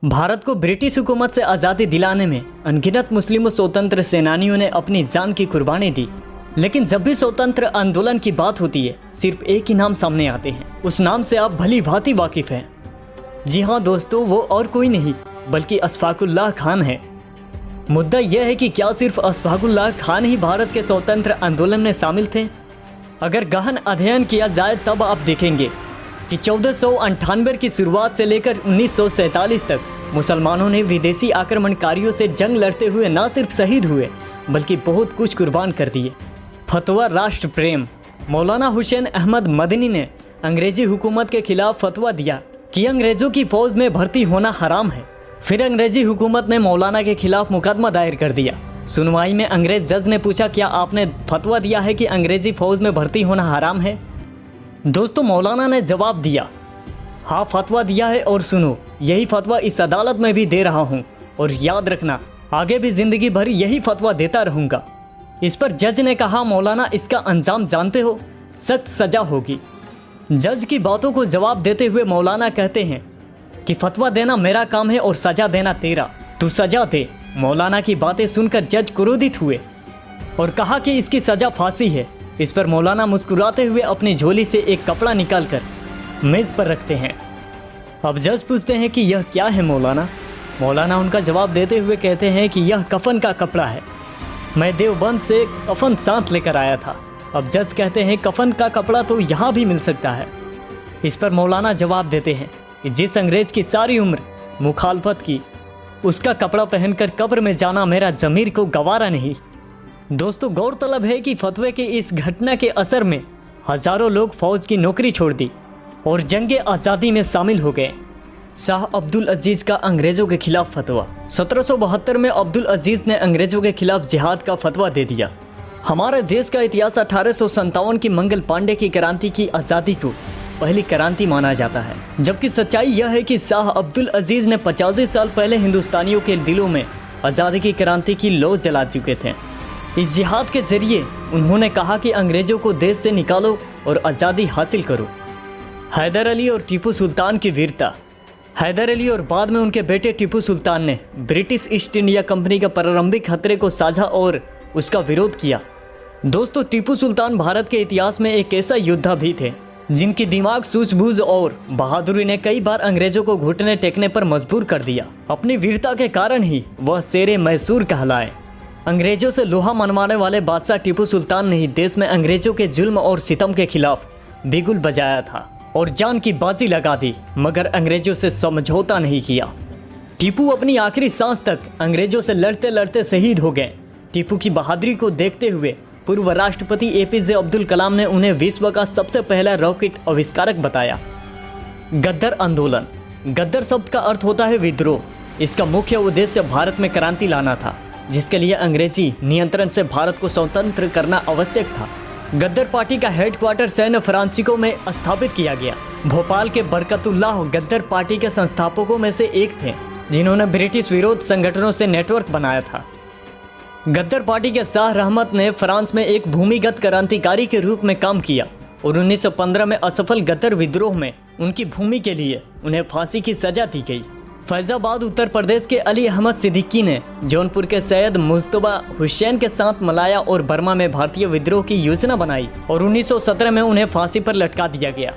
भारत को ब्रिटिश हुकूमत से आज़ादी दिलाने में अनगिनत मुस्लिम स्वतंत्र सेनानियों ने अपनी जान की कुर्बानी दी। लेकिन जब भी स्वतंत्र आंदोलन की बात होती है, सिर्फ एक ही नाम सामने आते हैं। उस नाम से आप भली भांति वाकिफ हैं। जी हाँ दोस्तों, वो और कोई नहीं बल्कि अशफाकुल्लाह खान है। मुद्दा यह है कि क्या सिर्फ अशफाकुल्लाह खान ही भारत के स्वतंत्र आंदोलन में शामिल थे? अगर गहन अध्ययन किया जाए तब आप देखेंगे कि 1498 की शुरुआत से लेकर 1947 तक मुसलमानों ने विदेशी आक्रमणकारियों से जंग लड़ते हुए न सिर्फ शहीद हुए बल्कि बहुत कुछ कुर्बान कर दिए। फतवा राष्ट्र प्रेम। मौलाना हुसैन अहमद मदनी ने अंग्रेजी हुकूमत के खिलाफ फतवा दिया कि अंग्रेजों की फौज में भर्ती होना हराम है। फिर अंग्रेजी हुकूमत ने मौलाना के खिलाफ मुकदमा दायर कर दिया। सुनवाई में अंग्रेज जज ने पूछा, क्या आपने फतवा दिया है कि अंग्रेजी फौज में भर्ती होना हराम है? दोस्तों, मौलाना ने जवाब दिया, हाँ फतवा दिया है और सुनो, यही फतवा इस अदालत में भी दे रहा हूँ और याद रखना आगे भी जिंदगी भर यही फतवा देता रहूँगा। इस पर जज ने कहा, मौलाना इसका अंजाम जानते हो, सख्त सजा होगी। जज की बातों को जवाब देते हुए मौलाना कहते हैं कि फतवा देना मेरा काम है और सजा देना तेरा, तू सजा दे। मौलाना की बातें सुनकर जज क्रोधित हुए और कहा कि इसकी सजा फांसी है। इस पर मौलाना मुस्कुराते हुए अपनी झोली से एक कपड़ा निकालकर मेज पर रखते हैं। अब जज पूछते हैं कि यह क्या है मौलाना? मौलाना उनका जवाब देते हुए कहते हैं कि यह कफन का कपड़ा है, मैं देवबंद से कफन साथ लेकर आया था। अब जज कहते हैं, कफन का कपड़ा तो यहाँ भी मिल सकता है। इस पर मौलाना जवाब देते हैं कि जिस अंग्रेज की सारी उम्र मुखालफत की, उसका कपड़ा पहनकर कब्र में जाना मेरा ज़मीर को गवारा नहीं। दोस्तों, गौरतलब है कि फतवे के इस घटना के असर में हजारों लोग फौज की नौकरी छोड़ दी और जंगे आज़ादी में शामिल हो गए। शाह अब्दुल अजीज़ का अंग्रेज़ों के खिलाफ फतवा। 1772 में अब्दुल अजीज़ ने अंग्रेज़ों के खिलाफ जिहाद का फतवा दे दिया। हमारे देश का इतिहास 1857 की मंगल पांडे की क्रांति की आज़ादी को पहली क्रांति माना जाता है, जबकि सच्चाई यह है कि शाह अब्दुल अजीज़ ने 85 साल पहले हिंदुस्तानियों के दिलों में आज़ादी की क्रांति की लौ जला चुके थे। इस जिहाद के जरिए उन्होंने कहा कि अंग्रेजों को देश से निकालो और आज़ादी हासिल करो। हैदर अली और टीपू सुल्तान की वीरता। हैदर अली और बाद में उनके बेटे टीपू सुल्तान ने ब्रिटिश ईस्ट इंडिया कंपनी के प्रारंभिक खतरे को साझा और उसका विरोध किया। दोस्तों, टीपू सुल्तान भारत के इतिहास में एक ऐसा योद्धा भी थे जिनकी दिमाग, सूझबूझ और बहादुरी ने कई बार अंग्रेजों को घुटने टेकने पर मजबूर कर दिया। अपनी वीरता के कारण ही वह शेरे मैसूर कहलाए। अंग्रेजों से लोहा मनवाने वाले बादशाह टीपू सुल्तान ने ही देश में अंग्रेजों के जुल्म और सितम के खिलाफ बिगुल बजाया था और जान की बाजी लगा दी, मगर अंग्रेजों से समझौता नहीं किया। टीपू अपनी आखिरी सांस तक अंग्रेजों से लड़ते लड़ते शहीद हो गए। टीपू की बहादुरी को देखते हुए पूर्व राष्ट्रपति एपीजे अब्दुल कलाम ने उन्हें विश्व का सबसे पहला रॉकेट आविष्कारक बताया। गद्दर आंदोलन। गद्दर शब्द का अर्थ होता है विद्रोह। इसका मुख्य उद्देश्य भारत में क्रांति लाना था, जिसके लिए अंग्रेजी नियंत्रण से भारत को स्वतंत्र करना आवश्यक था। गद्दर पार्टी का हेडक्वार्टर सैन फ्रांसिस्को में स्थापित किया गया। भोपाल के बरकतुल्लाह गद्दर पार्टी के संस्थापकों में से एक थे, जिन्होंने ब्रिटिश विरोध संगठनों से नेटवर्क बनाया था। गद्दर पार्टी के शाह रहमत ने फ्रांस में एक भूमिगत क्रांतिकारी के रूप में काम किया और 1915 में असफल गद्दर विद्रोह में उनकी भूमि के लिए उन्हें फांसी की सजा दी गई। फैजाबाद उत्तर प्रदेश के अली अहमद सिद्दीकी ने जौनपुर के सैयद मुस्तबा हुसैन के साथ मलाया और बर्मा में भारतीय विद्रोह की योजना बनाई और 1917 में उन्हें फांसी पर लटका दिया गया।